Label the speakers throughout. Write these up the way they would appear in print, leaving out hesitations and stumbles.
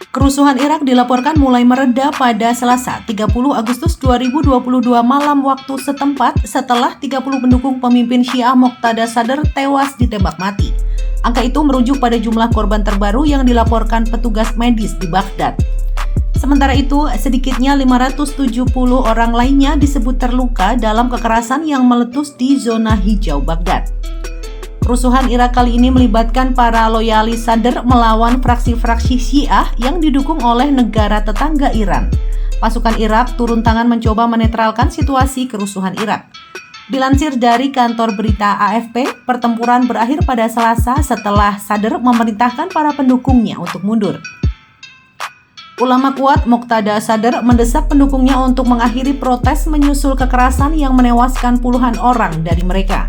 Speaker 1: Kerusuhan Irak dilaporkan mulai mereda pada Selasa, 30 Agustus 2022 malam waktu setempat setelah 30 pendukung pemimpin Syiah Moqtada Sadr tewas ditembak mati. Angka itu merujuk pada jumlah korban terbaru yang dilaporkan petugas medis di Baghdad. Sementara itu, sedikitnya 570 orang lainnya disebut terluka dalam kekerasan yang meletus di zona hijau Baghdad. Kerusuhan Irak kali ini melibatkan para loyalis Sadr melawan fraksi-fraksi Syiah yang didukung oleh negara tetangga Iran. Pasukan Irak turun tangan mencoba menetralkan situasi kerusuhan Irak. Dilansir dari kantor berita AFP, pertempuran berakhir pada Selasa setelah Sadr memerintahkan para pendukungnya untuk mundur. Ulama kuat Moqtada Sadr mendesak pendukungnya untuk mengakhiri protes menyusul kekerasan yang menewaskan puluhan orang dari mereka.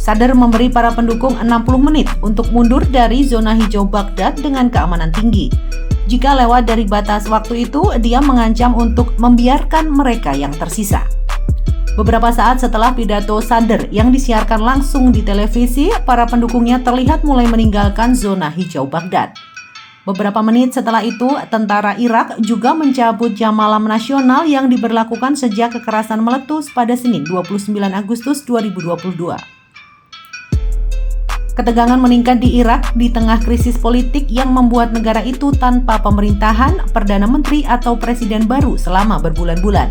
Speaker 1: Sadr memberi para pendukung 60 menit untuk mundur dari zona hijau Baghdad dengan keamanan tinggi. Jika lewat dari batas waktu itu, dia mengancam untuk membiarkan mereka yang tersisa. Beberapa saat setelah pidato Sadr yang disiarkan langsung di televisi, para pendukungnya terlihat mulai meninggalkan zona hijau Baghdad. Beberapa menit setelah itu, tentara Irak juga mencabut jam malam nasional yang diberlakukan sejak kekerasan meletus pada Senin 29 Agustus 2022. Ketegangan meningkat di Irak di tengah krisis politik yang membuat negara itu tanpa pemerintahan, perdana menteri atau presiden baru selama berbulan-bulan.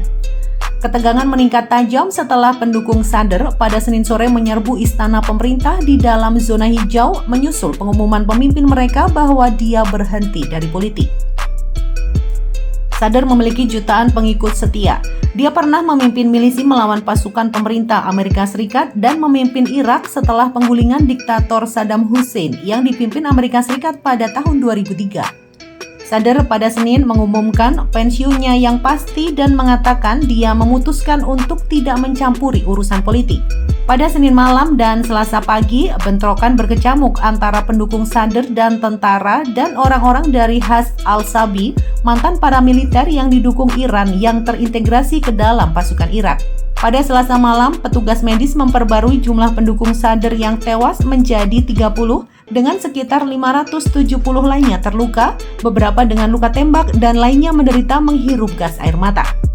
Speaker 1: Ketegangan meningkat tajam setelah pendukung Sadr pada Senin sore menyerbu istana pemerintah di dalam zona hijau menyusul pengumuman pemimpin mereka bahwa dia berhenti dari politik. Sadr memiliki jutaan pengikut setia. Dia pernah memimpin milisi melawan pasukan pemerintah Amerika Serikat dan memimpin Irak setelah penggulingan diktator Saddam Hussein yang dipimpin Amerika Serikat pada tahun 2003. Sadr pada Senin mengumumkan pensiunnya yang pasti dan mengatakan dia memutuskan untuk tidak mencampuri urusan politik. Pada Senin malam dan Selasa pagi, bentrokan berkecamuk antara pendukung Sadr dan tentara dan orang-orang dari Hashd al-Shaabi, mantan paramiliter yang didukung Iran yang terintegrasi ke dalam pasukan Irak. Pada Selasa malam, petugas medis memperbarui jumlah pendukung Sadr yang tewas menjadi 30 dengan sekitar 570 lainnya terluka, beberapa dengan luka tembak dan lainnya menderita menghirup gas air mata.